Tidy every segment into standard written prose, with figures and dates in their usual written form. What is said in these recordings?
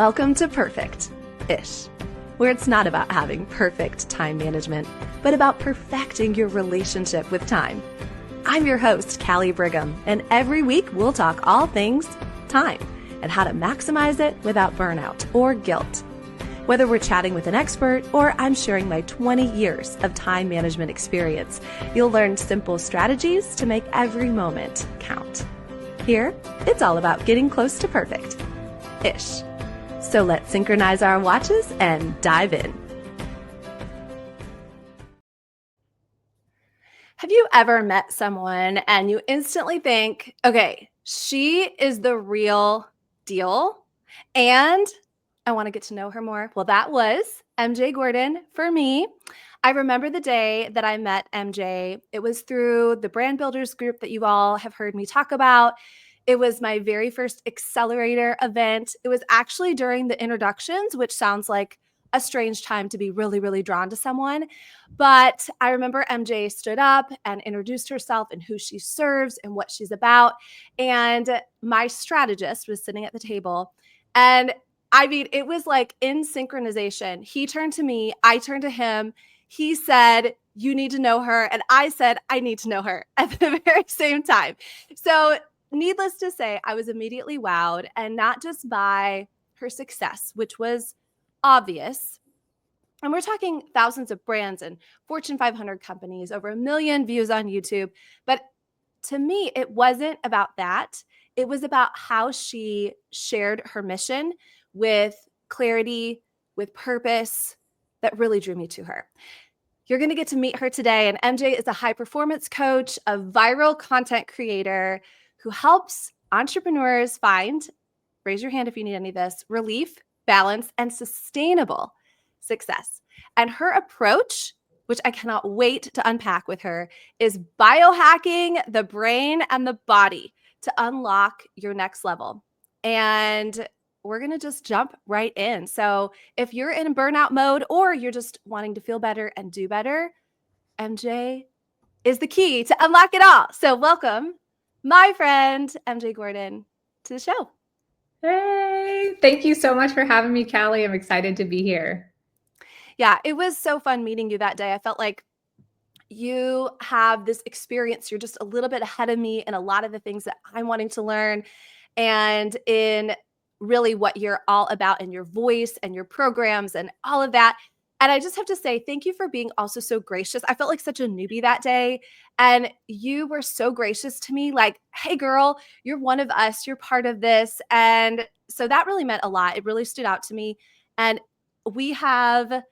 Welcome to Perfect-ish, where it's not about having perfect time management, but about perfecting your relationship with time. I'm your host, Callie Brigham, and every week we'll talk all things time and how to maximize it without burnout or guilt. Whether we're chatting with an expert or I'm sharing my 20 years of time management experience, you'll learn simple strategies to make every moment count. Here, it's all about getting close to perfect-ish. So let's synchronize our watches and dive in. Have you ever met someone and you instantly think, okay, she is the real deal and I want to get to know her more? Well, that was MJ Gordon for me. I remember the day that I met MJ. It was through the Brand Builders group that you all have heard me talk about. It was my very first accelerator event. It was actually during the introductions, which sounds like a strange time to be really, really drawn to someone. But I remember MJ stood up and introduced herself and who she serves and what she's about. And my strategist was sitting at the table. And I mean, it was like in synchronization. He turned to me, I turned to him. He said, "You need to know her." And I said, "I need to know her" at the very same time. So needless to say, I was immediately wowed, and not just by her success, which was obvious. And we're talking thousands of brands and Fortune 500 companies, over 1 million views on YouTube. But to me, it wasn't about that. It was about how she shared her mission with clarity, with purpose, that really drew me to her. You're going to get to meet her today. And MJ is a high performance coach, a viral content creator who helps entrepreneurs find, raise your hand if you need any of this, relief, balance, and sustainable success. And her approach, which I cannot wait to unpack with her, is biohacking the brain and the body to unlock your next level. And we're going to just jump right in. So if you're in burnout mode or you're just wanting to feel better and do better, MJ is the key to unlock it all. So welcome, my friend, MJ Gordon, to the show. Hey, thank you so much for having me, Callie. I'm excited to be here. Yeah, it was so fun meeting you that day. I felt like you have this experience. You're just a little bit ahead of me in a lot of the things that I'm wanting to learn and in really what you're all about in your voice and your programs and all of that. And I just have to say, thank you for being also so gracious. I felt like such a newbie that day. And you were so gracious to me, like, hey, girl, you're one of us. You're part of this. And so that really meant a lot. It really stood out to me. And we have,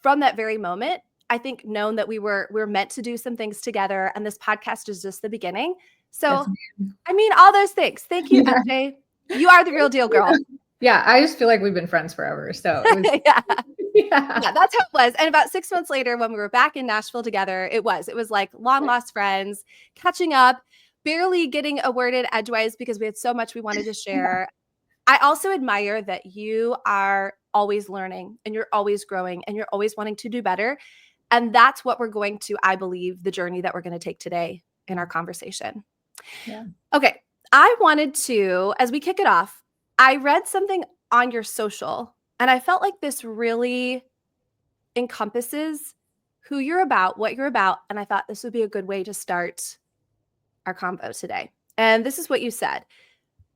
from that very moment, I think, known that we're meant to do some things together. And this podcast is just the beginning. So, Yes, I mean, all those things. Thank you, yeah. MJ. You are the real deal, girl. Yeah, I just feel like we've been friends forever. So it was, Yeah. yeah. Yeah, that's how it was. And about 6 months later, when we were back in Nashville together, it was like long lost friends, catching up, barely getting a word in edgewise because we had so much we wanted to share. I also admire that you are always learning and you're always growing and you're always wanting to do better. And that's what we're going to, I believe, the journey that we're going to take today in our conversation. Yeah. Okay. I wanted to, as we kick it off, I read something on your social and I felt like this really encompasses who you're about, what you're about. And I thought this would be a good way to start our convo today. And this is what you said.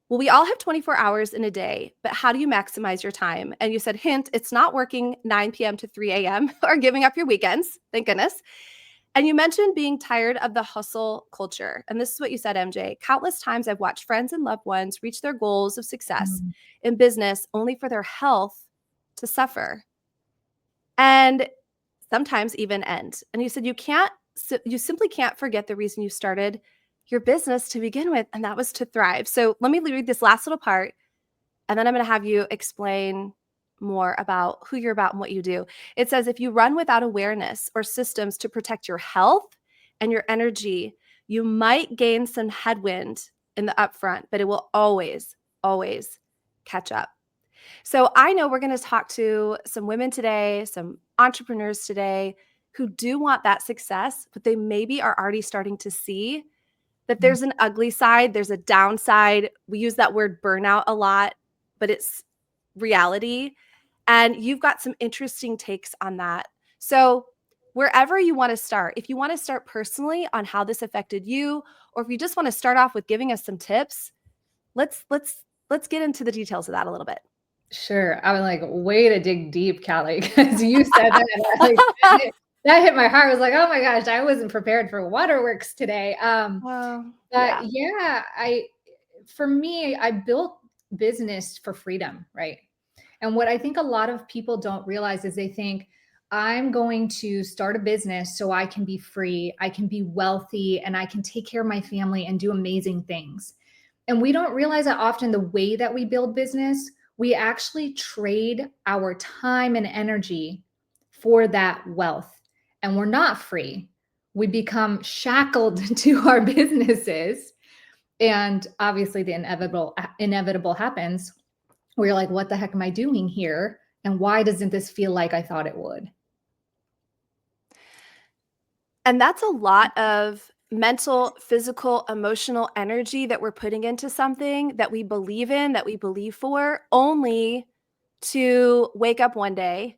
Well, we all have 24 hours in a day, but how do you maximize your time? And you said, hint, it's not working 9 p.m. to 3 a.m. or giving up your weekends. Thank goodness. And you mentioned being tired of the hustle culture. And this is what you said, MJ. Countless times I've watched friends and loved ones reach their goals of success in business only for their health to suffer and sometimes even end. And you said you simply can't forget the reason you started your business to begin with, and that was to thrive. So let me read this last little part, and then I'm going to have you explain more about who you're about and what you do. It says, if you run without awareness or systems to protect your health and your energy, you might gain some headwind in the upfront, but it will always, always catch up. So I know we're going to talk to some women today, some entrepreneurs today who do want that success, but they maybe are already starting to see that there's an ugly side, there's a downside. We use that word burnout a lot, but it's reality. And you've got some interesting takes on that. So, wherever you want to start, if you want to start personally on how this affected you, or if you just want to start off with giving us some tips, let's get into the details of that a little bit. Sure. I was like, way to dig deep, Callie, because you said that, and like, that hit my heart. I was like, oh my gosh, I wasn't prepared for waterworks today. Well, But yeah. yeah, for me, I built business for freedom, right? And what I think a lot of people don't realize is they think, I'm going to start a business so I can be free, I can be wealthy, and I can take care of my family and do amazing things. And we don't realize that often the way that we build business, we actually trade our time and energy for that wealth. And we're not free. We become shackled to our businesses. And obviously the inevitable happens. We're like, what the heck am I doing here? And why doesn't this feel like I thought it would? And that's a lot of mental, physical, emotional energy that we're putting into something that we believe in, that we believe for, only to wake up one day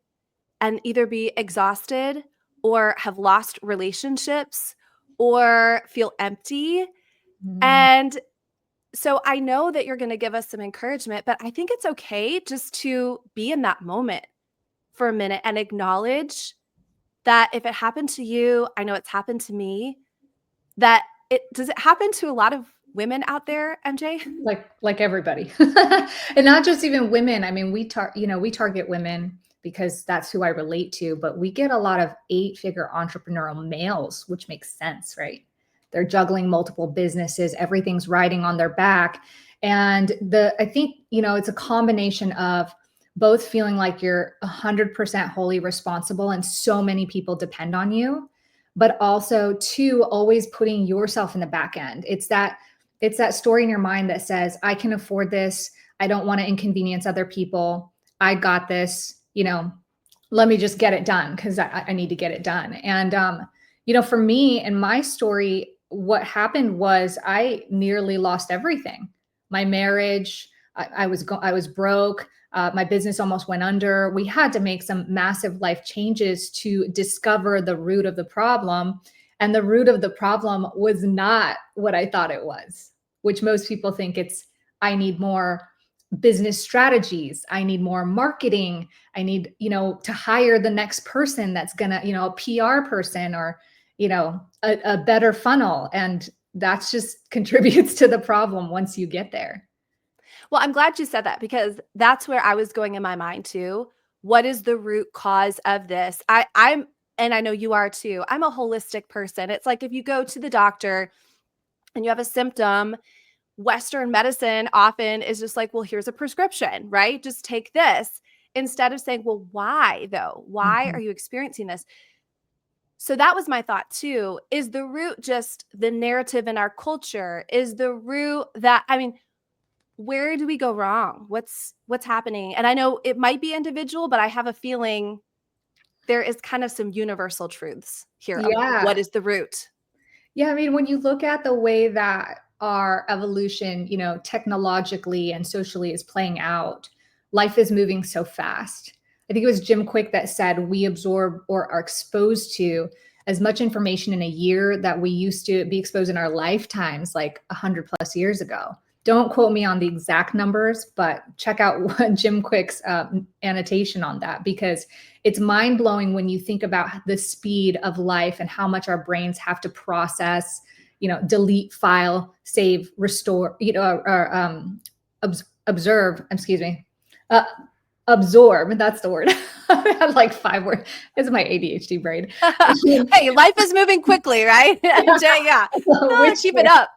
and either be exhausted or have lost relationships or feel empty. Mm. And so I know that you're going to give us some encouragement, but I think it's okay just to be in that moment for a minute and acknowledge that if it happened to you, I know it's happened to me, that it happen to a lot of women out there, MJ? Like everybody. And not just even women. I mean, we target women because that's who I relate to, but we get a lot of 8-figure entrepreneurial males, which makes sense, right? They're juggling multiple businesses, everything's riding on their back. And I think, it's a combination of both feeling like you're 100% wholly responsible and so many people depend on you, but also two, always putting yourself in the back end. It's that story in your mind that says, I can afford this. I don't want to inconvenience other people. I got this, let me just get it done because I need to get it done. And, for me and my story, what happened was I nearly lost everything. My marriage, I was broke. My business almost went under. We had to make some massive life changes to discover the root of the problem. And the root of the problem was not what I thought it was, which most people think it's, I need more business strategies. I need more marketing. I need, to hire the next person that's going to, a PR person or, a better funnel. And that's just contributes to the problem once you get there. Well, I'm glad you said that because that's where I was going in my mind too. What is the root cause of this? I'm and I know you are too. I'm a holistic person. It's like if you go to the doctor and you have a symptom, Western medicine often is just like, well, here's a prescription, right? Just take this. Instead of saying, well, why though? Why Mhm. are you experiencing this? So that was my thought too. Is the root just the narrative in our culture? Is the root that, I mean, where do we go wrong? What's happening? And I know it might be individual, but I have a feeling there is kind of some universal truths here of what Yeah. is the root. Yeah, I mean, when you look at the way that our evolution, technologically and socially is playing out, life is moving so fast. I think it was Jim Quick that said we absorb or are exposed to as much information in a year that we used to be exposed in our lifetimes, like 100 plus years ago. Don't quote me on the exact numbers, but check out Jim Quick's annotation on that, because it's mind blowing when you think about the speed of life and how much our brains have to process, delete, file, save, restore, or observe, excuse me, uh, absorb. That's the word. I had like 5 words. This is my ADHD brain. Hey, life is moving quickly, right? MJ, yeah. Which Keep it up.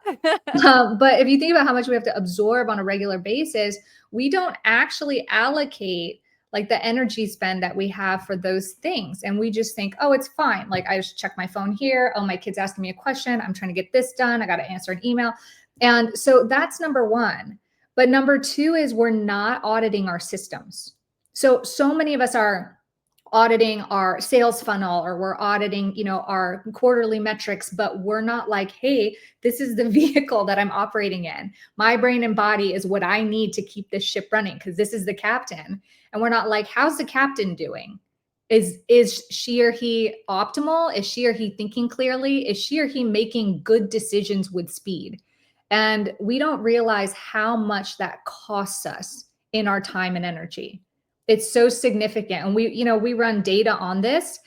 but if you think about how much we have to absorb on a regular basis, we don't actually allocate like the energy spend that we have for those things. And we just think, oh, it's fine. Like I just check my phone here. Oh, my kid's asking me a question. I'm trying to get this done. I got to answer an email. And so that's number one. But number two is we're not auditing our systems. So many of us are auditing our sales funnel, or we're auditing, you know, our quarterly metrics, but we're not like, hey, this is the vehicle that I'm operating in. My brain and body is what I need to keep this ship running because this is the captain. And we're not like, how's the captain doing? Is she or he optimal? Is she or he thinking clearly? Is she or he making good decisions with speed? And we don't realize how much that costs us in our time and energy. It's so significant. And we, you know, we run data on this,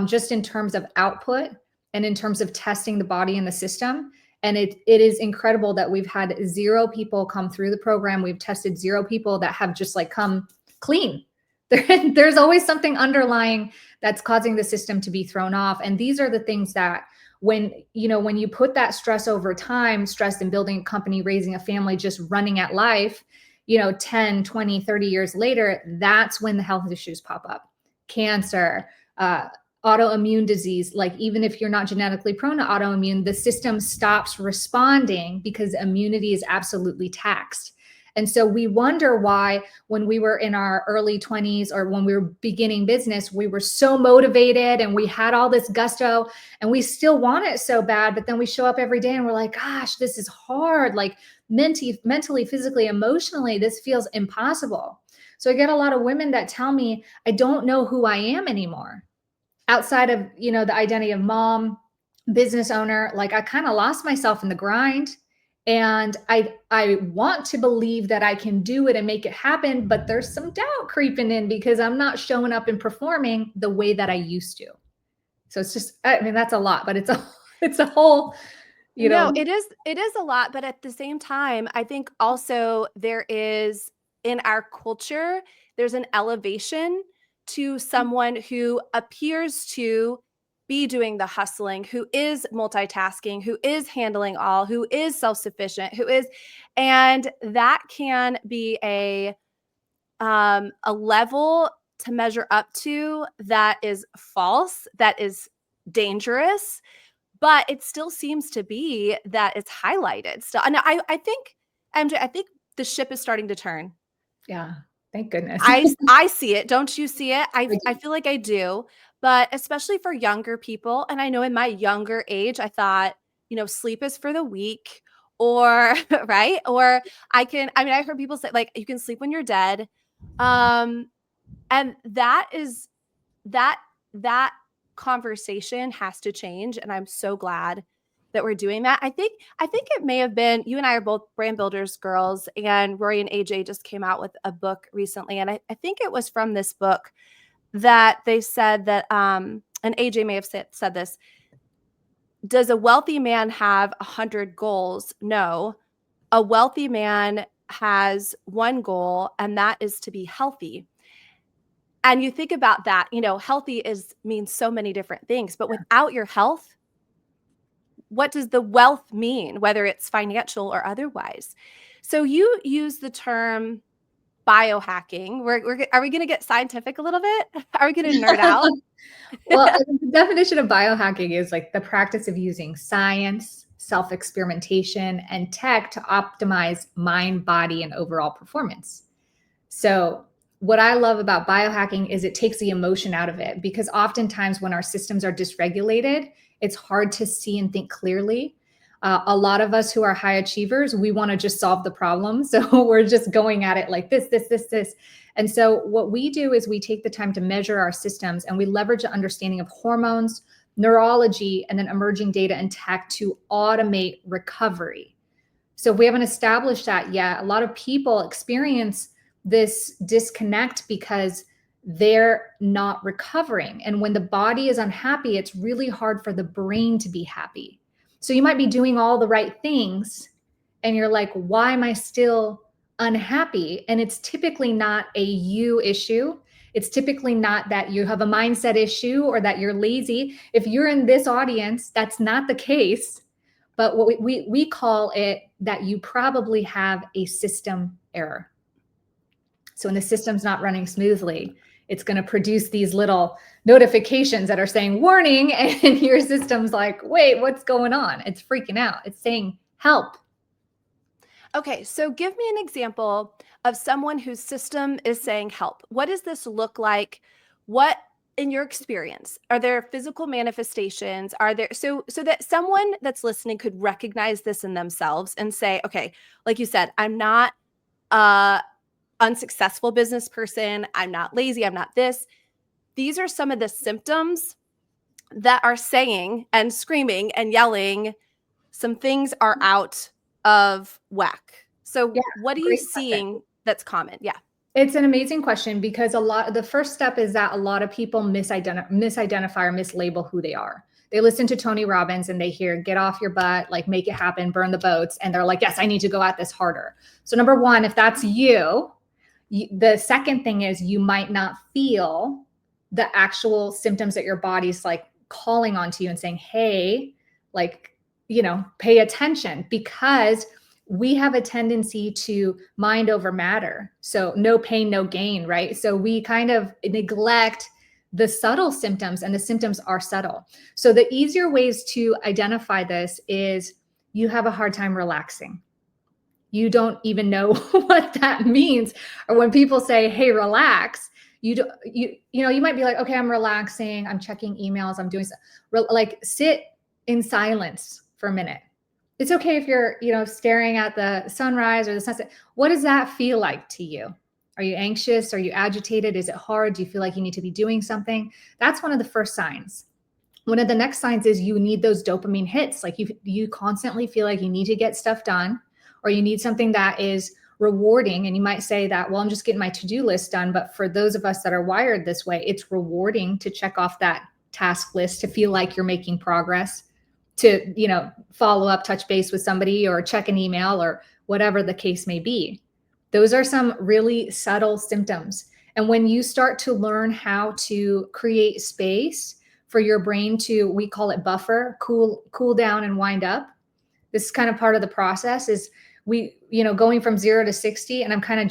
just in terms of output and in terms of testing the body and the system. And it is incredible that we've had 0 people come through the program. We've tested 0 people that have just like come clean. There's always something underlying that's causing the system to be thrown off. And these are the things that when you put that stress over time, stress in building a company, raising a family, just running at life, 10, 20, 30 years later, that's when the health issues pop up. Cancer, autoimmune disease. Like, even if you're not genetically prone to autoimmune, the system stops responding because immunity is absolutely taxed. And so we wonder why, when we were in our early 20s or when we were beginning business, we were so motivated and we had all this gusto and we still want it so bad. But then we show up every day and we're like, gosh, this is hard. Like mentally, physically, emotionally, this feels impossible. So I get a lot of women that tell me, I don't know who I am anymore. Outside of, the identity of mom, business owner, like I kind of lost myself in the grind. And I want to believe that I can do it and make it happen, but there's some doubt creeping in because I'm not showing up and performing the way that I used to. So it's just, I mean, that's a lot, but it's a whole, No, it is a lot, but at the same time, I think also there is, in our culture, there's an elevation to someone who appears to be doing the hustling, who is multitasking, who is handling all, who is self-sufficient, and that can be a level to measure up to that is false, that is dangerous, but it still seems to be that it's highlighted still. And I think, MJ, I think the ship is starting to turn. Yeah. Thank goodness. I see it. Don't you see it? I I feel like I do. But especially for younger people, and I know in my younger age, I thought, sleep is for the weak, or right? Or I heard people say like you can sleep when you're dead. And that conversation has to change, and I'm so glad that we're doing that. I think it may have been, you and I are both brand builders girls, and Rory and AJ just came out with a book recently, and I think it was from this book that they said that and AJ may have said this. Does a wealthy man have 100 goals? No. A wealthy man has one goal, and that is to be healthy. And you think about that, healthy means so many different things, but without your health, what does the wealth mean, whether it's financial or otherwise? So you use the term biohacking. Are we going to get scientific a little bit? Are we going to nerd out? Well, the definition of biohacking is like the practice of using science, self-experimentation, and tech to optimize mind, body, and overall performance. So what I love about biohacking is it takes the emotion out of it, because oftentimes when our systems are dysregulated, it's hard to see and think clearly. A lot of us who are high achievers, we want to just solve the problem. So we're just going at it like this. And so what we do is we take the time to measure our systems, and we leverage the understanding of hormones, neurology, and then emerging data and tech to automate recovery. So if we haven't established that yet, a lot of people experience this disconnect because they're not recovering. And when the body is unhappy, it's really hard for the brain to be happy. So you might be doing all the right things and you're like, why am I still unhappy? And it's typically not a you issue. It's typically not that you have a mindset issue or that you're lazy. If you're in this audience, that's not the case. But what we call it that you probably have a system error. So when the system's not running smoothly, it's going to produce these little notifications that are saying warning, and your system's like, wait, what's going on? It's freaking out. It's saying help. Okay, so give me an example of someone whose system is saying help. What does this look like? What in your experience, are there physical manifestations? Are there so that someone that's listening could recognize this in themselves and say, okay, like you said, I'm not a unsuccessful business person. I'm not lazy. I'm not this. These are some of the symptoms that are saying and screaming and yelling some things are out of whack. So Yeah, what are you great question. seeing that's common? Yeah. It's an amazing question because the first step is that a lot of people misidentify or mislabel who they are. They listen to Tony Robbins and they hear, get off your butt, like make it happen, burn the boats. And they're like, yes, I need to go at this harder. So number one, if that's you, the second thing is you might not feel the actual symptoms that your body's like calling onto you and saying, hey, like, pay attention, because we have a tendency to mind over matter. So no pain, no gain, right? So we kind of neglect the subtle symptoms, and the symptoms are subtle. So the easier ways to identify this is you have a hard time relaxing. You don't even know what that means. Or when people say, hey, relax, you might be like, okay, I'm relaxing, I'm checking emails, I'm doing like sit in silence for a minute. It's okay if you're, staring at the sunrise or the sunset. What does that feel like to you? Are you anxious? Are you agitated? Is it hard? Do you feel like you need to be doing something? That's one of the first signs. One of the next signs is you need those dopamine hits. Like you constantly feel like you need to get stuff done, or you need something that is rewarding. And you might say that, well, I'm just getting my to-do list done. But for those of us that are wired this way, it's rewarding to check off that task list, to feel like you're making progress, to, follow up, touch base with somebody, or check an email, or whatever the case may be. Those are some really subtle symptoms. And when you start to learn how to create space for your brain to, we call it buffer, cool down and wind up. This is kind of part of the process, is going from 0 to 60, and I'm kind of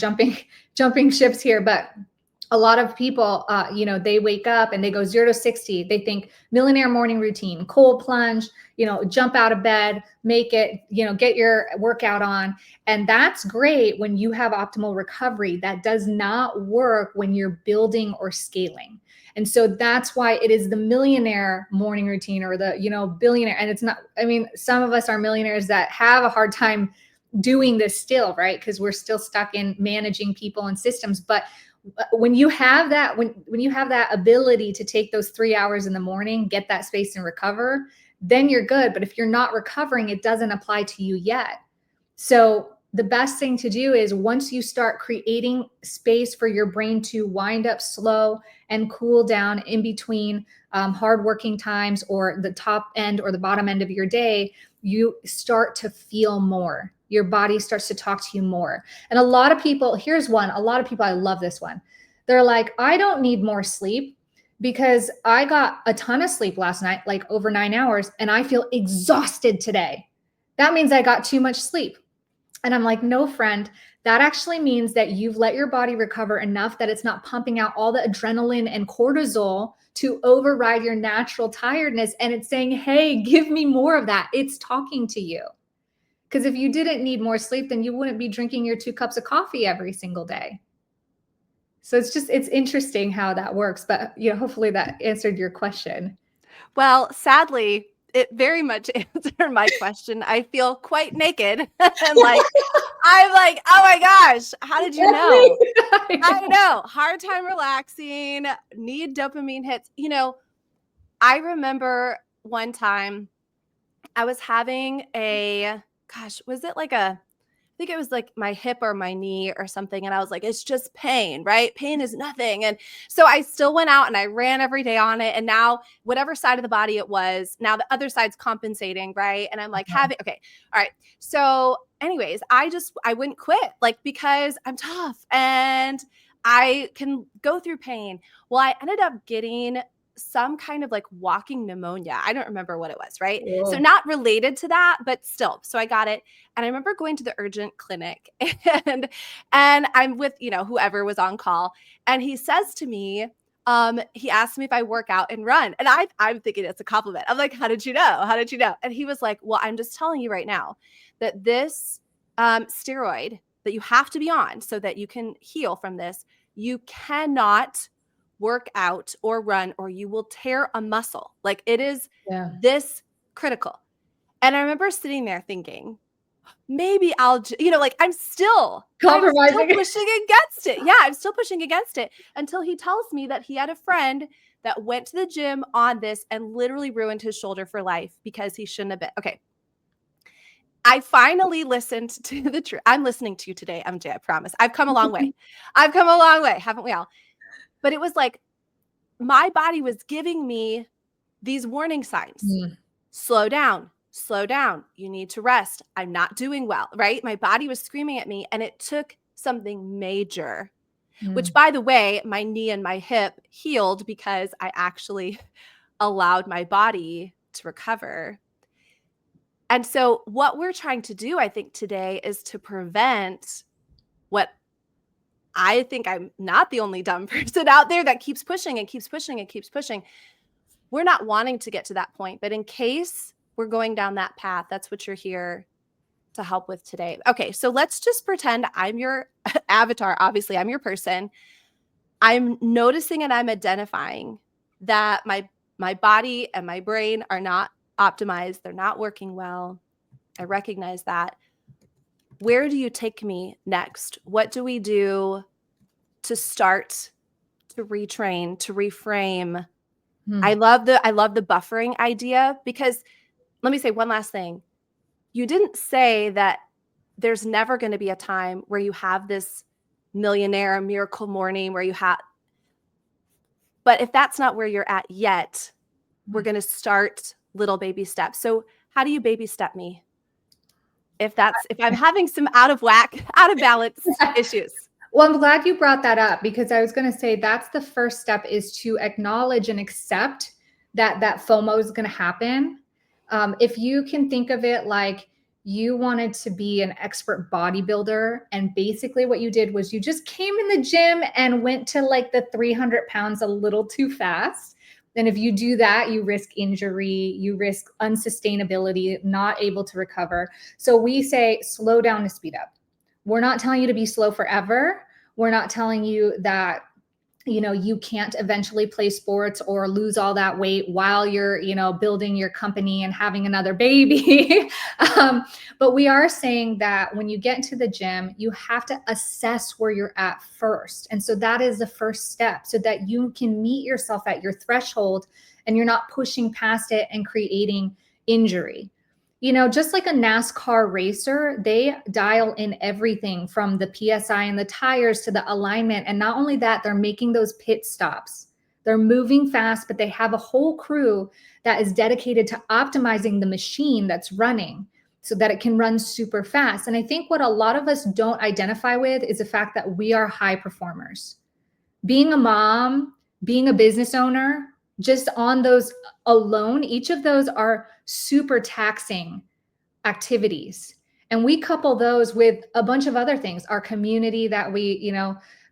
jumping ships here, but a lot of people, they wake up and they go 0 to 60. They think millionaire morning routine, cold plunge, jump out of bed, make it, get your workout on. And that's great when you have optimal recovery. That does not work when you're building or scaling. And so that's why it is the millionaire morning routine, or the, billionaire. And it's not, some of us are millionaires that have a hard time doing this still, right? Because we're still stuck in managing people and systems. But when you have that, when you have that ability to take those 3 hours in the morning, get that space and recover, then you're good. But if you're not recovering, it doesn't apply to you yet. So the best thing to do is, once you start creating space for your brain to wind up slow and cool down in between hardworking times, or the top end or the bottom end of your day, you start to feel more. Your body starts to talk to you more. And a lot of people, I love this one. They're like, I don't need more sleep because I got a ton of sleep last night, like over 9 hours, and I feel exhausted today. That means I got too much sleep. And I'm like, no, friend, that actually means that you've let your body recover enough that it's not pumping out all the adrenaline and cortisol to override your natural tiredness. And it's saying, hey, give me more of that. It's talking to you. Because if you didn't need more sleep, then you wouldn't be drinking your 2 cups of coffee every single day. So it's interesting how that works. But hopefully that answered your question. Well, sadly, it very much answered my question. I feel quite naked and like, I'm like, oh my gosh, how did you know? I know. Hard time relaxing, need dopamine hits. I remember one time I was having was it like I think it was like my hip or my knee or something. And I was like, it's just pain, right? Pain is nothing. And so I still went out and I ran every day on it. And now whatever side of the body it was, now the other side's compensating, right? And I'm like, okay, all right. So anyways, I wouldn't quit, like, because I'm tough and I can go through pain. Well, I ended up getting some kind of like walking pneumonia. I don't remember what it was, right? Whoa. So not related to that, but still. So I got it. And I remember going to the urgent clinic and I'm with, whoever was on call. And he says to me, he asked me if I work out and run. And I'm thinking it's a compliment. I'm like, how did you know? How did you know? And he was like, well, I'm just telling you right now that this steroid that you have to be on so that you can heal from this, you cannot work out or run or you will tear a muscle. Like it is Yeah. this critical. And I remember sitting there thinking, maybe I'll, like I'm still Compromising. pushing against it. Yeah, I'm still pushing against it until he tells me that he had a friend that went to the gym on this and literally ruined his shoulder for life because he shouldn't have been. Okay. I finally listened to the truth. I'm listening to you today, MJ. I promise. I've come a long way. I've come a long way, haven't we all? But it was like my body was giving me these warning signs. Mm, Slow down, slow down. You need to rest. I'm not doing well, right? My body was screaming at me, and it took something major, which, mm, by the way, my knee and my hip healed because I actually allowed my body to recover. And so, what we're trying to do, I think, today is to prevent what I think I'm not the only dumb person out there that keeps pushing and keeps pushing and keeps pushing. We're not wanting to get to that point, but in case we're going down that path, that's what you're here to help with today. Okay, so let's just pretend I'm your avatar. Obviously, I'm your person. I'm noticing and I'm identifying that my body and my brain are not optimized. They're not working well. I recognize that. Where do you take me next? What do we do to start to retrain, to reframe? I mm. love the buffering idea because let me say one last thing. You didn't say that there's never going to be a time where you have this millionaire miracle morning where you have, but if that's not where you're at yet, we're going to start little baby steps. So how do you baby step me? If I'm having some out of whack, out of balance issues. Well, I'm glad you brought that up because I was going to say that's the first step, is to acknowledge and accept that FOMO is going to happen. If you can think of it like you wanted to be an expert bodybuilder, and basically what you did was you just came in the gym and went to like the 300 pounds a little too fast. Then if you do that, you risk injury, you risk unsustainability, not able to recover. So we say slow down to speed up. We're not telling you to be slow forever. We're not telling you that, you can't eventually play sports or lose all that weight while you're, building your company and having another baby. But we are saying that when you get into the gym, you have to assess where you're at first. And so that is the first step so that you can meet yourself at your threshold and you're not pushing past it and creating injury. Just like a NASCAR racer, they dial in everything from the PSI and the tires to the alignment. And not only that, they're making those pit stops. They're moving fast, but they have a whole crew that is dedicated to optimizing the machine that's running so that it can run super fast. And I think what a lot of us don't identify with is the fact that we are high performers. Being a mom, being a business owner, just on those alone, each of those are super taxing activities. And we couple those with a bunch of other things, our community that we,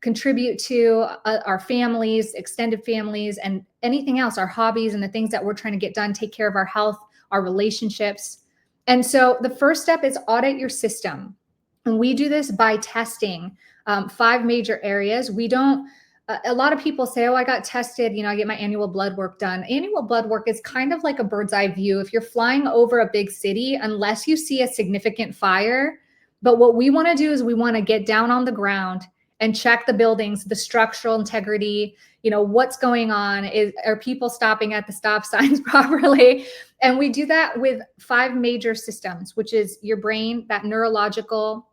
contribute to, our families, extended families, and anything else, our hobbies and the things that we're trying to get done, take care of our health, our relationships. And so the first step is audit your system. And we do this by testing 5 major areas. We don't, a lot of people say, oh, I got tested, I get my annual blood work done. Annual blood work is kind of like a bird's eye view. If you're flying over a big city, unless you see a significant fire, but what we want to do is we want to get down on the ground and check the buildings, the structural integrity, what's going on, are people stopping at the stop signs properly? And we do that with 5 major systems, which is your brain, that neurological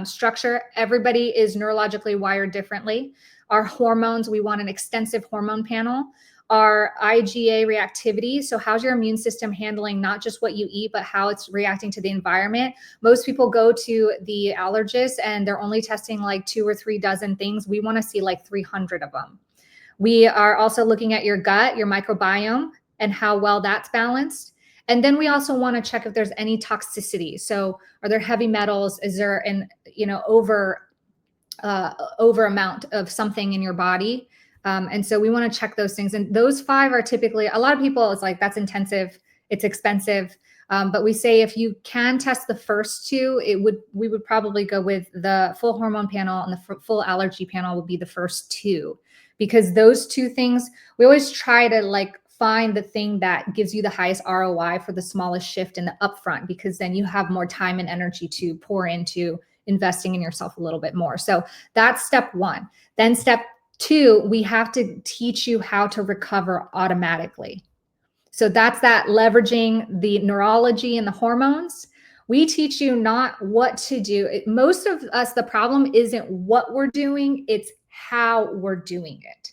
structure. Everybody is neurologically wired differently. Our hormones, we want an extensive hormone panel. Our IgA reactivity, so how's your immune system handling not just what you eat, but how it's reacting to the environment. Most people go to the allergist and they're only testing like 2 or 3 dozen things. We want to see like 300 of them. We are also looking at your gut, your microbiome, and how well that's balanced. And then we also want to check if there's any toxicity. So are there heavy metals? Is there an, over amount of something in your body? And so we want to check those things. And those 5 are typically, a lot of people, it's like, that's intensive, it's expensive. But we say if you can test the first 2, we would probably go with the full hormone panel, and the full allergy panel would be the first 2, because those two things, we always try to like find the thing that gives you the highest ROI for the smallest shift in the upfront, because then you have more time and energy to pour into investing in yourself a little bit more. So that's step one. Then step two, we have to teach you how to recover automatically. So that's that leveraging the neurology and the hormones. We teach you not what to do. Most of us, the problem isn't what we're doing, it's how we're doing it.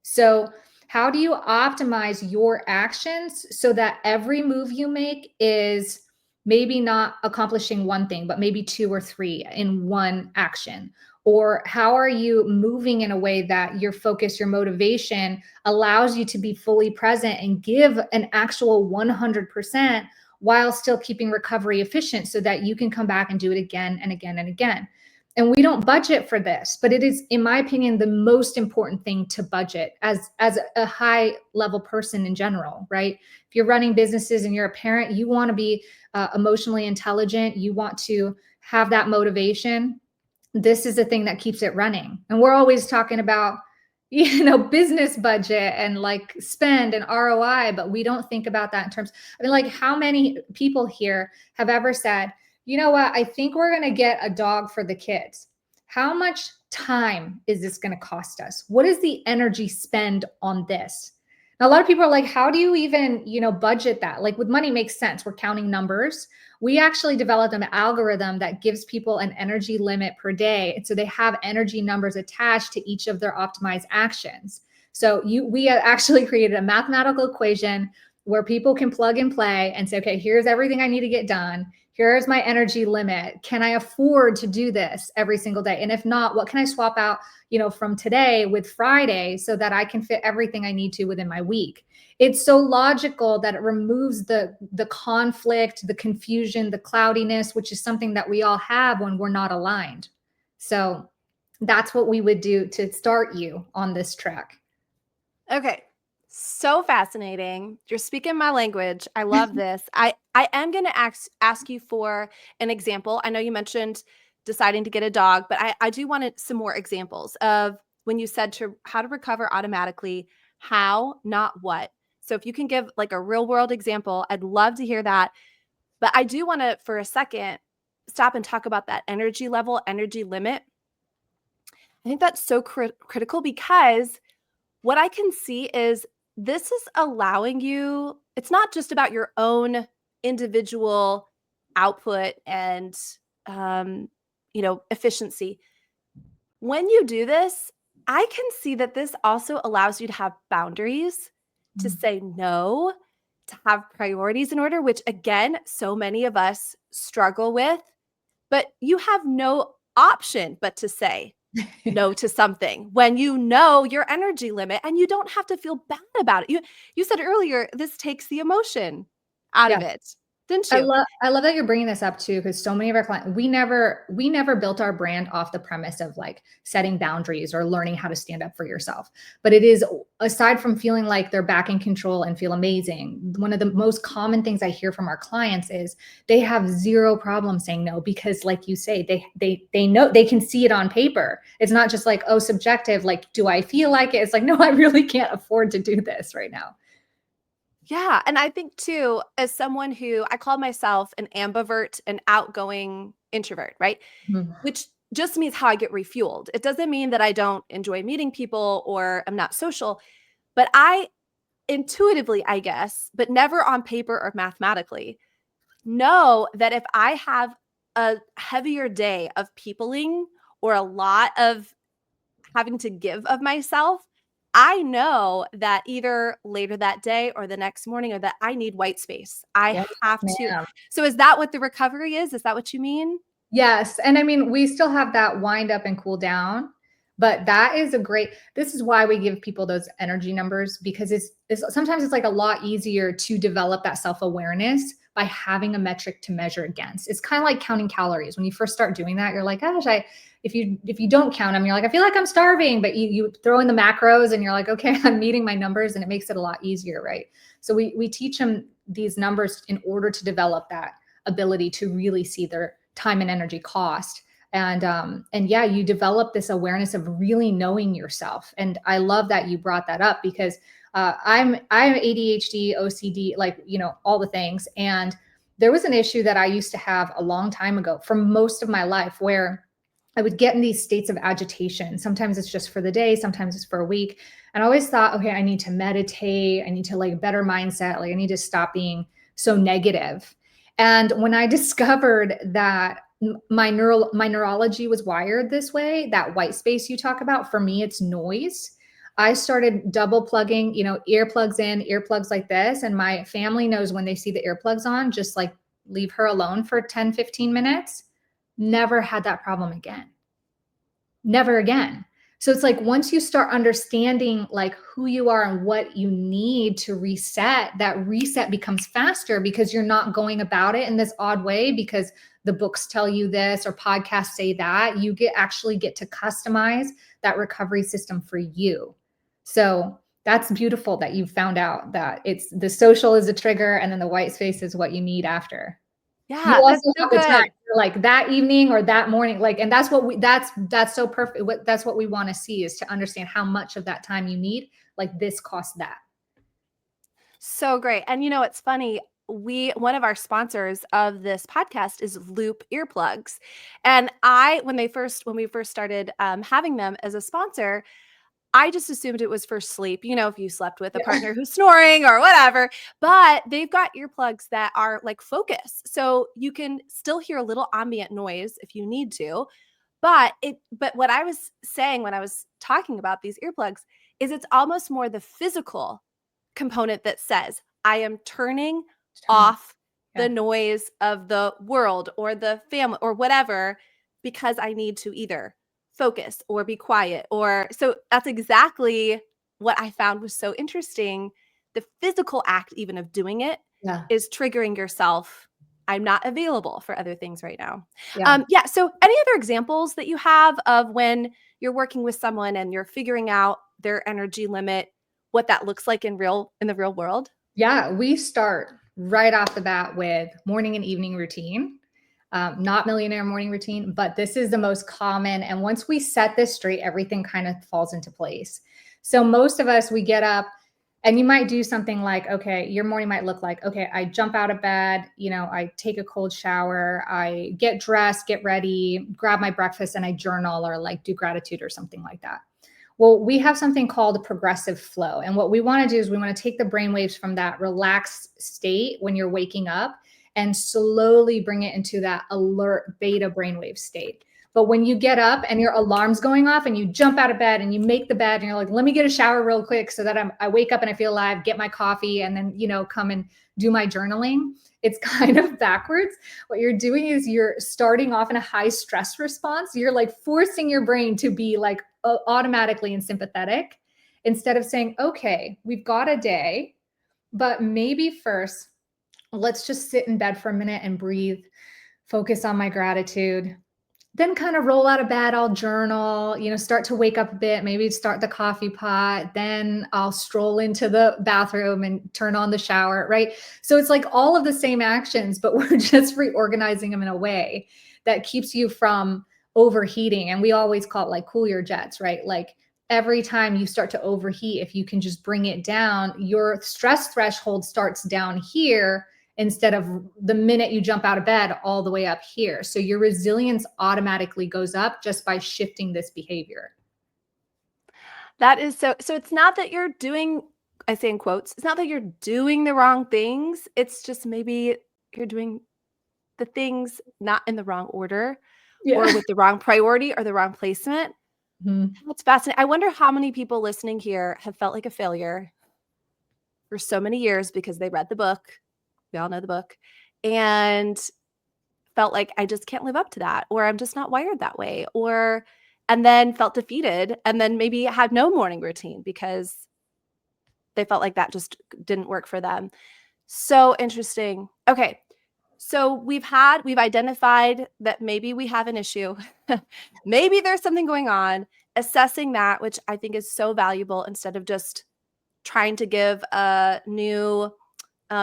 So how do you optimize your actions so that every move you make is maybe not accomplishing one thing, but maybe two or three in one action? Or how are you moving in a way that your focus, your motivation allows you to be fully present and give an actual 100% while still keeping recovery efficient so that you can come back and do it again and again and again? And we don't budget for this, but it is, in my opinion, the most important thing to budget as a high level person in general, right? If you're running businesses and you're a parent, you want to be emotionally intelligent. You want to have that motivation. This is the thing that keeps it running. And we're always talking about, business budget and like spend and ROI, but we don't think about that in terms, I mean, like how many people here have ever said, you know what, I think we're going to get a dog for the kids. How much time is this going to cost us? What is the energy spend on this? Now, a lot of people are like, how do you even, budget that? Like with money makes sense. We're counting numbers. We actually developed an algorithm that gives people an energy limit per day. And so they have energy numbers attached to each of their optimized actions. So we actually created a mathematical equation where people can plug and play and say, okay, here's everything I need to get done. Here's my energy limit. Can I afford to do this every single day? And if not, what can I swap out, from today with Friday so that I can fit everything I need to within my week? It's so logical that it removes the conflict, the confusion, the cloudiness, which is something that we all have when we're not aligned. So that's what we would do to start you on this track. Okay. So fascinating. You're speaking my language. I love this. I am going to ask you for an example. I know you mentioned deciding to get a dog, but I do want some more examples of when you said to how to recover automatically, how, not what. So if you can give like a real world example, I'd love to hear that. But I do want to, for a second, stop and talk about that energy level, energy limit. I think that's so critical because what I can see is this is allowing you, it's not just about your own individual output and, efficiency. When you do this, I can see that this also allows you to have boundaries, to say no, to have priorities in order, which again, so many of us struggle with, but you have no option but to say no to something when you know your energy limit, and you don't have to feel bad about it. You said earlier, this takes the emotion out Yeah. of it, didn't I you? love that you're bringing this up too, because so many of our clients, we never built our brand off the premise of like setting boundaries or learning how to stand up for yourself. But it is, aside from feeling like they're back in control and feel amazing, one of the most common things I hear from our clients is they have zero problem saying no, because like you say, they know, they can see it on paper. It's not just like, oh, subjective, like, do I feel like it? It's like, no, I really can't afford to do this right now. Yeah. And I think too, as someone who I call myself an ambivert, an outgoing introvert, right? Mhm. Which just means how I get refueled. It doesn't mean that I don't enjoy meeting people or I'm not social, but I intuitively, I guess, but never on paper or mathematically, know that if I have a heavier day of peopling or a lot of having to give of myself, I know that either later that day or the next morning, or that I need white space. I Yes, have to. ma'am. So is that what the recovery is? Is that what you mean? Yes. And I mean, we still have that wind up and cool down, but that is this is why we give people those energy numbers, because it's sometimes it's like a lot easier to develop that self-awareness by having a metric to measure against. It's kind of like counting calories. When you first start doing that, you're like, gosh, if you don't count them, you're like, I feel like I'm starving, but you throw in the macros and you're like, okay, I'm meeting my numbers, and it makes it a lot easier, right? So we teach them these numbers in order to develop that ability to really see their time and energy cost. And yeah, you develop this awareness of really knowing yourself. And I love that you brought that up, because I'm ADHD, OCD, like, all the things. And there was an issue that I used to have a long time ago for most of my life, where I would get in these states of agitation. Sometimes it's just for the day, sometimes it's for a week. And I always thought, okay, I need to meditate. I need to like better mindset. Like I need to stop being so negative. And when I discovered that my neurology was wired this way, that white space you talk about, for me, it's noise. I started double plugging, earplugs in, earplugs like this. And my family knows when they see the earplugs on, just like leave her alone for 10, 15 minutes. Never had that problem again. Never again. So it's like, once you start understanding like who you are and what you need to reset, that reset becomes faster, because you're not going about it in this odd way because the books tell you this or podcasts say that. You actually get to customize that recovery system for you. So that's beautiful that you found out that it's the social is a trigger and then the white space is what you need after. You Yeah, that's also so have the time, good. like that evening or that morning, like, and that's what that's so perfect. That's what we want to see, is to understand how much of that time you need. Like this costs that. So great. And it's funny. One of our sponsors of this podcast is Loop earplugs. And when we first started having them as a sponsor, I just assumed it was for sleep, if you slept with a Yeah. partner who's snoring or whatever. But they've got earplugs that are like focus. So you can still hear a little ambient noise if you need to. But what I was saying when I was talking about these earplugs is it's almost more the physical component that says, I am turning Turning. off the Yeah. noise of the world or the family or whatever, because I need to either focus or be quiet. So that's exactly what I found was so interesting. The physical act, even of doing it, Yeah. is triggering yourself. I'm not available for other things right now. Yeah. Yeah. So, any other examples that you have of when you're working with someone and you're figuring out their energy limit, what that looks like in the real world? Yeah. We start right off the bat with morning and evening routine. Not millionaire morning routine, but this is the most common. And once we set this straight, everything kind of falls into place. So most of us, we get up and you might do something like, okay, your morning might look like, okay, I jump out of bed, I take a cold shower, I get dressed, get ready, grab my breakfast, and I journal or like do gratitude or something like that. Well, we have something called a progressive flow. And what we want to do is we want to take the brainwaves from that relaxed state when you're waking up and slowly bring it into that alert beta brainwave state. But when you get up and your alarm's going off and you jump out of bed and you make the bed and you're like, let me get a shower real quick so that I wake up and I feel alive, get my coffee, and then, come and do my journaling. It's kind of backwards. What you're doing is you're starting off in a high stress response. You're like forcing your brain to be like automatically and sympathetic, instead of saying, okay, we've got a day, but maybe first, let's just sit in bed for a minute and breathe, focus on my gratitude, then kind of roll out of bed, I'll journal, start to wake up a bit, maybe start the coffee pot, then I'll stroll into the bathroom and turn on the shower, right? So it's like all of the same actions, but we're just reorganizing them in a way that keeps you from overheating. And we always call it like cool your jets, right? Like every time you start to overheat, if you can just bring it down, your stress threshold starts down here instead of the minute you jump out of bed all the way up here. So your resilience automatically goes up just by shifting this behavior. That is so it's not that you're doing, I say in quotes, it's not that you're doing the wrong things. It's just maybe you're doing the things not in the wrong order or Yeah. with the wrong priority or the wrong placement. Mhm. That's fascinating. I wonder how many people listening here have felt like a failure for so many years because they read the book. We all know the book. And felt like I just can't live up to that, or I'm just not wired that way, and then felt defeated and then maybe had no morning routine because they felt like that just didn't work for them. So interesting. Okay. So we've identified that maybe we have an issue. Maybe there's something going on. Assessing that, which I think is so valuable, instead of just trying to give a new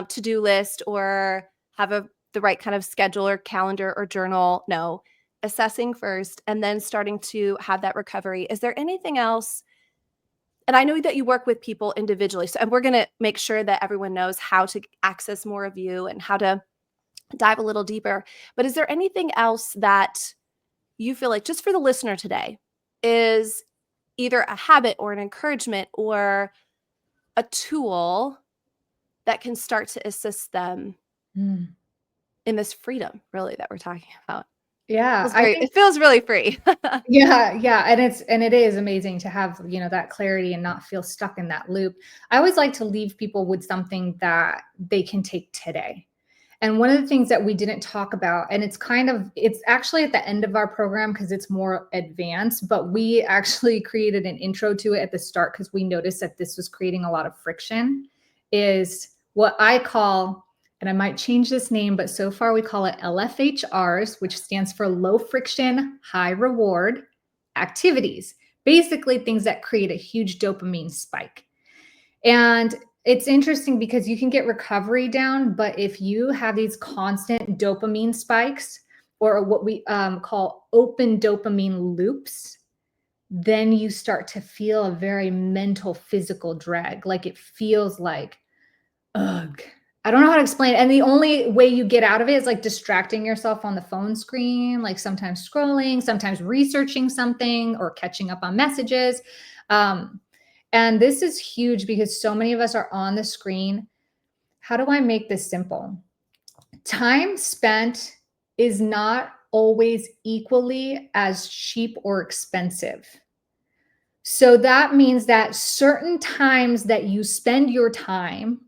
to-do list or have the right kind of schedule or calendar or journal. No, assessing first, and then starting to have that recovery, is there anything else? And I know that you work with people individually, so and we're going to make sure that everyone knows how to access more of you and how to dive a little deeper. But is there anything else that you feel like, just for the listener today, is either a habit or an encouragement or a tool that can start to assist them Mm. in this freedom, really, that we're talking about? Yeah, It feels really free. yeah, and it is amazing to have, that clarity and not feel stuck in that loop. I always like to leave people with something that they can take today. And one of the things that we didn't talk about, and it's actually at the end of our program because it's more advanced, but we actually created an intro to it at the start because we noticed that this was creating a lot of friction, is what I call, and I might change this name, but so far we call it LFHRs, which stands for low friction, high reward activities. Basically things that create a huge dopamine spike. And it's interesting because you can get recovery down, but if you have these constant dopamine spikes, or what we call open dopamine loops, then you start to feel a very mental, physical drag. Like it feels like, ugh. I don't know how to explain it. And the only way you get out of it is like distracting yourself on the phone screen, like sometimes scrolling, sometimes researching something or catching up on messages. And this is huge because so many of us are on the screen. How do I make this simple? Time spent is not always equally as cheap or expensive. So that means that certain times that you spend your time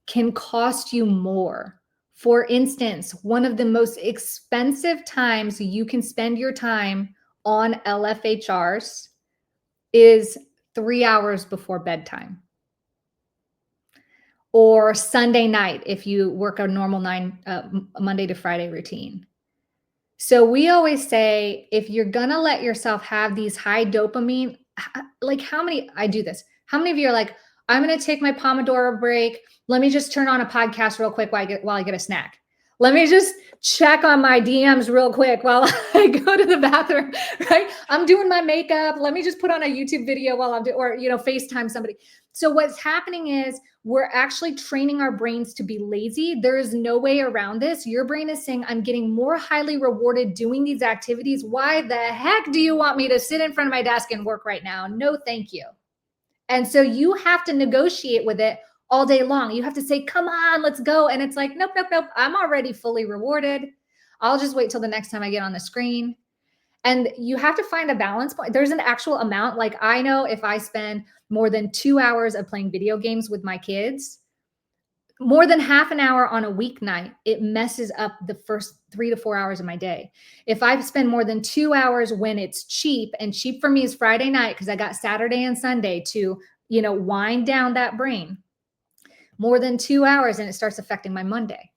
can cost you more. For instance, one of the most expensive times you can spend your time on LFHRs is 3 hours before bedtime, or Sunday night if you work a normal Monday to Friday routine. So we always say, if you're gonna let yourself have these high dopamine, like I do this. How many of you are like, I'm gonna take my Pomodoro break. Let me just turn on a podcast real quick while I get a snack. Let me just check on my DMs real quick while I go to the bathroom, right? I'm doing my makeup. Let me just put on a YouTube video while I'm or FaceTime somebody. So what's happening is we're actually training our brains to be lazy. There is no way around this. Your brain is saying, I'm getting more highly rewarded doing these activities. Why the heck do you want me to sit in front of my desk and work right now? No, thank you. And so you have to negotiate with it all day long. You have to say, come on, let's go. And it's like, nope, nope, nope. I'm already fully rewarded. I'll just wait till the next time I get on the screen. And you have to find a balance point. There's an actual amount. Like I know if I spend more than 2 hours of playing video games with my kids, more than half an hour on a weeknight, it messes up the first 3 to 4 hours of my day. If I spend more than 2 hours when it's cheap, and cheap for me is Friday night because I got Saturday and Sunday to, wind down that brain, more than 2 hours and it starts affecting my Monday.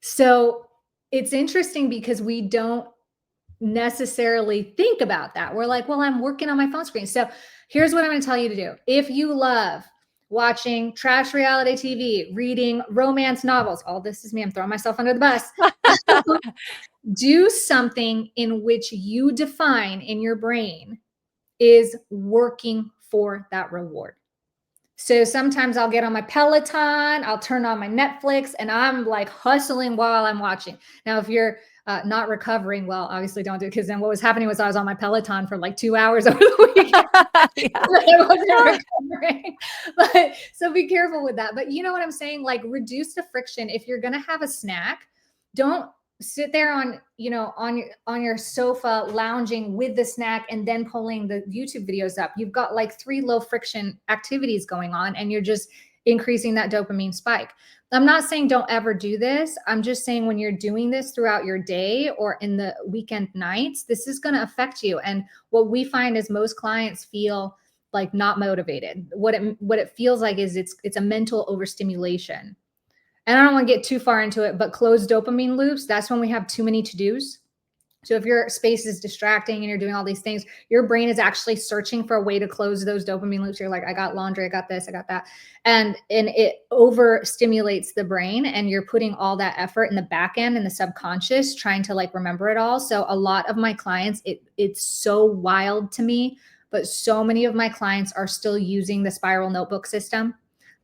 So it's interesting because we don't necessarily think about that. We're like, well, I'm working on my phone screen. So here's what I'm going to tell you to do. If you love watching trash reality TV, reading romance novels, all this is me, I'm throwing myself under the bus. Do something in which you define in your brain is working for that reward. So sometimes I'll get on my Peloton, I'll turn on my Netflix, and I'm like hustling while I'm watching. Now, if you're not recovering, well, obviously don't do it, because then what was happening was I was on my Peloton for like 2 hours over the weekend. I wasn't recovering. But so be careful with that. But you know what I'm saying? Like reduce the friction. If you're gonna have a snack, don't sit there on your sofa lounging with the snack and then pulling the YouTube videos up. You've got like 3 low friction activities going on and you're just increasing that dopamine spike. I'm not saying don't ever do this. I'm just saying when you're doing this throughout your day or in the weekend nights, this is going to affect you. And what we find is most clients feel like not motivated. What it feels like is it's a mental overstimulation. And I don't want to get too far into it, but closed dopamine loops, that's when we have too many to-dos. So if your space is distracting and you're doing all these things, your brain is actually searching for a way to close those dopamine loops. You're like, I got laundry, I got this, I got that. And it overstimulates the brain, and you're putting all that effort in the back end and the subconscious trying to like remember it all. So a lot of my clients, it's so wild to me, but so many of my clients are still using the spiral notebook system,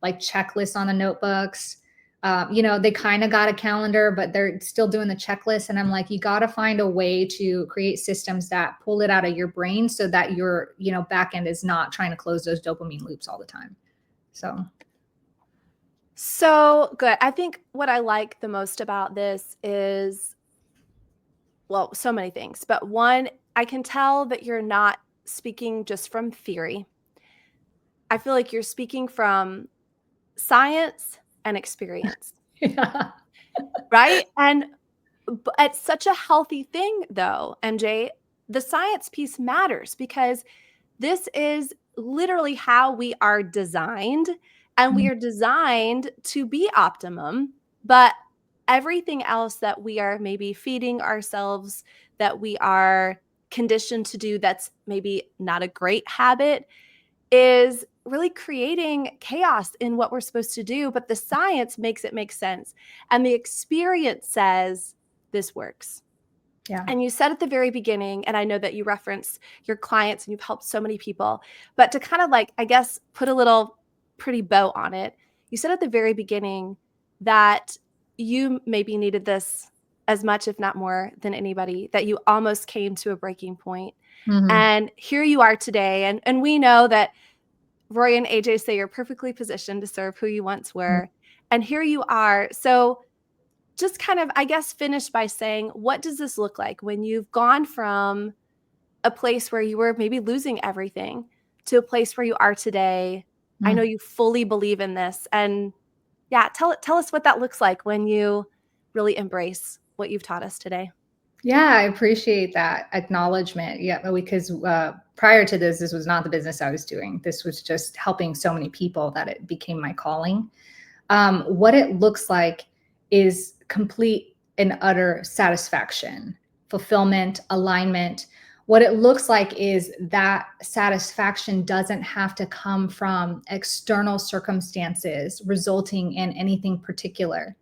like checklists on the notebooks. They kind of got a calendar, but they're still doing the checklist. And I'm like, you got to find a way to create systems that pull it out of your brain so that your, back end is not trying to close those dopamine loops all the time. So good. I think what I like the most about this is, well, so many things, but one, I can tell that you're not speaking just from theory. I feel like you're speaking from science and experience. Yeah. Right? And it's such a healthy thing though, MJ. The science piece matters because this is literally how we are designed, and we are designed to be optimum, but everything else that we are maybe feeding ourselves, that we are conditioned to do, that's maybe not a great habit, is really creating chaos in what we're supposed to do. But the science makes it make sense. And the experience says this works. Yeah. And you said at the very beginning, and I know that you reference your clients and you've helped so many people, but to kind of like, I guess, put a little pretty bow on it, you said at the very beginning that you maybe needed this as much, if not more than anybody, that you almost came to a breaking point. Mm-hmm. And here you are today. And we know that Roy and AJ say you're perfectly positioned to serve who you once were. And here you are. So just kind of, I guess, finish by saying, what does this look like when you've gone from a place where you were maybe losing everything to a place where you are today? I know you fully believe in this. And yeah, tell us what that looks like when you really embrace what you've taught us today. Yeah, I appreciate that acknowledgement. Yeah, because prior to this was not the business I was doing. This was just helping so many people that it became my calling. What it looks like is complete and utter satisfaction, fulfillment, alignment. What it looks like is that satisfaction doesn't have to come from external circumstances resulting in anything particular.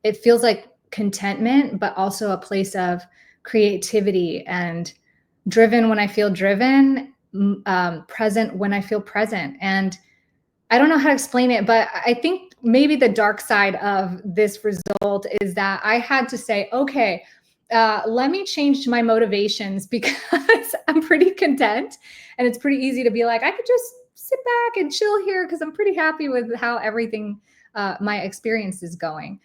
It feels like contentment, but also a place of creativity and driven when I feel driven, present when I feel present. And I don't know how to explain it, but I think maybe the dark side of this result is that I had to say, okay, let me change my motivations because I'm pretty content. And it's pretty easy to be like, I could just sit back and chill here because I'm pretty happy with how everything, my experience is going.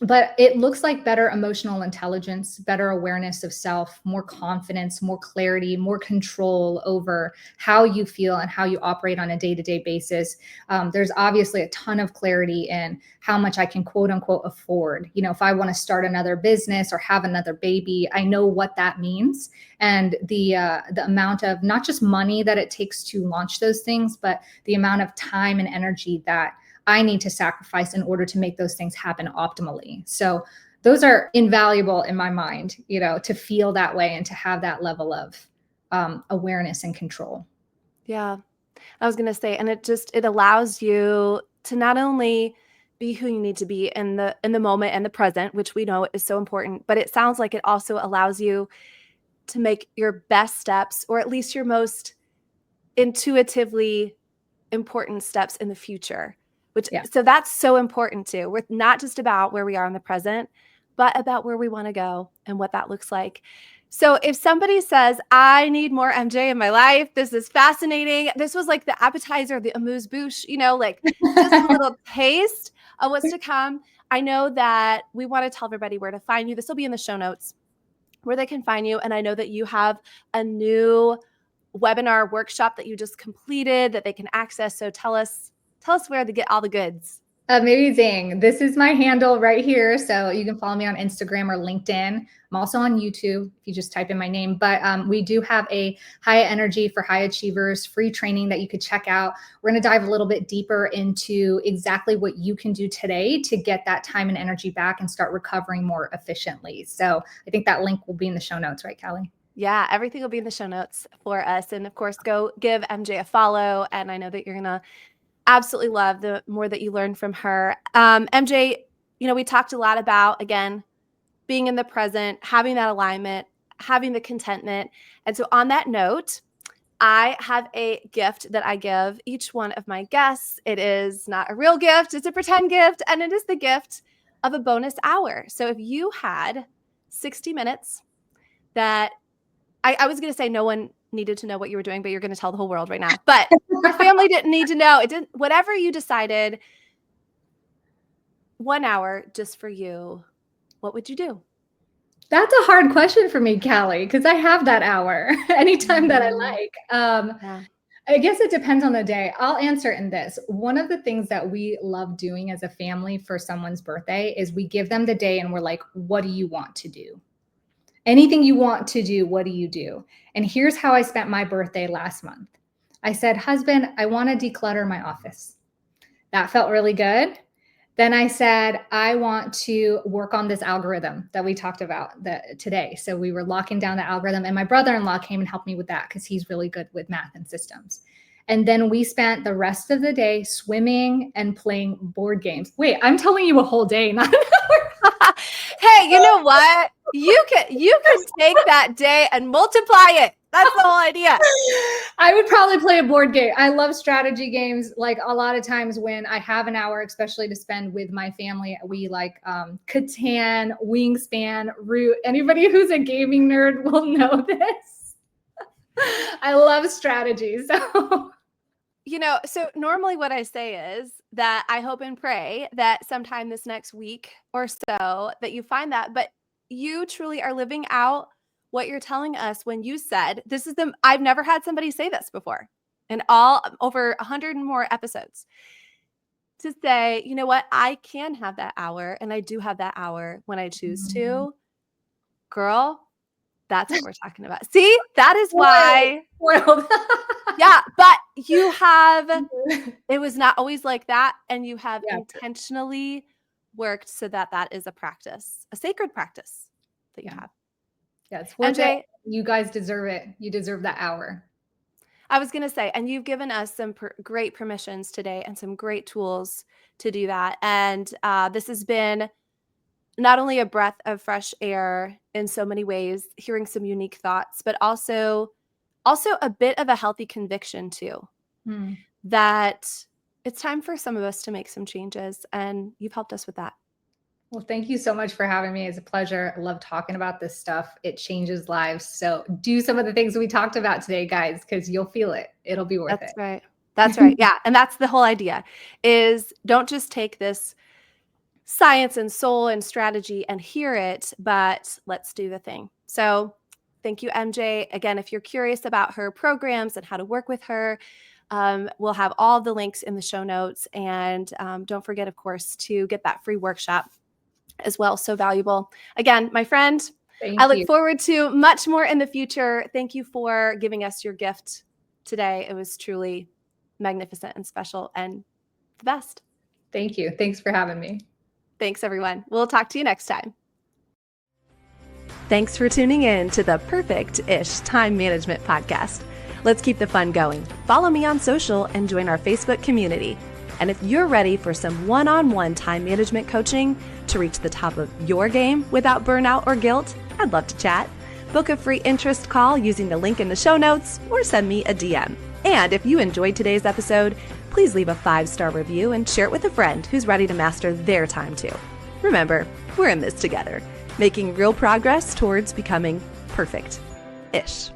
But it looks like better emotional intelligence, better awareness of self, more confidence, more clarity, more control over how you feel and how you operate on a day-to-day basis. There's obviously a ton of clarity in how much I can quote unquote afford. If I want to start another business or have another baby, I know what that means. And the amount of not just money that it takes to launch those things, but the amount of time and energy that I need to sacrifice in order to make those things happen optimally. So those are invaluable in my mind, to feel that way and to have that level of awareness and control. Yeah, I was going to say, and it allows you to not only be who you need to be in the moment and the present, which we know is so important, but it sounds like it also allows you to make your best steps, or at least your most intuitively important steps in the future. So that's so important too. We're not just about where we are in the present, but about where we want to go and what that looks like. So if somebody says, I need more MJ in my life, this is fascinating. This was like the appetizer, the amuse-bouche, like just a little taste of what's to come. I know that we want to tell everybody where to find you. This will be in the show notes where they can find you. And I know that you have a new webinar workshop that you just completed that they can access. So tell us where to get all the goods. Amazing. This is my handle right here. So you can follow me on Instagram or LinkedIn. I'm also on YouTube if you just type in my name. But we do have a high energy for high achievers free training that you could check out. We're going to dive a little bit deeper into exactly what you can do today to get that time and energy back and start recovering more efficiently. So I think that link will be in the show notes, right, Callie? Yeah, everything will be in the show notes for us. And of course, go give MJ a follow. And I know that you're going to absolutely love the more that you learn from her. MJ, we talked a lot about, again, being in the present, having that alignment, having the contentment. And so on that note, I have a gift that I give each one of my guests. It is not a real gift, it's a pretend gift, and it is the gift of a bonus hour. So if you had 60 minutes that I was going to say no one needed to know what you were doing, but you're going to tell the whole world right now. But your family didn't need to know. It didn't, whatever you decided, 1 hour just for you, what would you do? That's a hard question for me, Callie, because I have that hour anytime that I like. Yeah. I guess it depends on the day. I'll answer in this. One of the things that we love doing as a family for someone's birthday is we give them the day and we're like, what do you want to do? Anything you want to do, what do you do? And here's how I spent my birthday last month. I said, husband, I want to declutter my office. That felt really good. Then I said, I want to work on this algorithm that we talked about today. So we were locking down the algorithm and my brother-in-law came and helped me with that because he's really good with math and systems. And then we spent the rest of the day swimming and playing board games. Wait, I'm telling you a whole day, not an hour. Hey, you know what? You can take that day and multiply it. That's the whole idea. I would probably play a board game. I love strategy games. Like a lot of times when I have an hour, especially to spend with my family, we like Catan, Wingspan, Root. Anybody who's a gaming nerd will know this. I love strategy. So, so normally what I say is that I hope and pray that sometime this next week or so that you find that, but you truly are living out what you're telling us when you said, I've never had somebody say this before in all over 100 and more episodes, to say, you know what, I can have that hour and I do have that hour when I choose to. Girl, that's what we're talking about. See, that is why. Yeah, but you have, it was not always like that. And you have intentionally worked so that is a practice, a sacred practice that you have. Yeah, it's worth it. You guys deserve it. You deserve that hour. I was going to say, and you've given us some great permissions today and some great tools to do that. And this has been not only a breath of fresh air in so many ways, hearing some unique thoughts, but also a bit of a healthy conviction too, that it's time for some of us to make some changes. And you've helped us with that. Well, thank you so much for having me. It's a pleasure. I love talking about this stuff. It changes lives. So do some of the things we talked about today, guys, because you'll feel it. It'll be worth it. That's right. That's right. Yeah. And that's the whole idea, is don't just take this science and soul and strategy and hear it, but let's do the thing. So thank you, MJ. Again, if you're curious about her programs and how to work with her, we'll have all the links in the show notes. And don't forget, of course, to get that free workshop as well. So valuable. Again, my friend, I look forward to much more in the future. Thank you for giving us your gift today. It was truly magnificent and special and the best. Thank you. Thanks for having me. Thanks, everyone. We'll talk to you next time. Thanks for tuning in to the Perfect-ish Time Management Podcast. Let's keep the fun going. Follow me on social and join our Facebook community. And if you're ready for some one-on-one time management coaching to reach the top of your game without burnout or guilt, I'd love to chat. Book a free interest call using the link in the show notes or send me a DM. And if you enjoyed today's episode, please leave a 5-star review and share it with a friend who's ready to master their time too. Remember, we're in this together, making real progress towards becoming perfect-ish.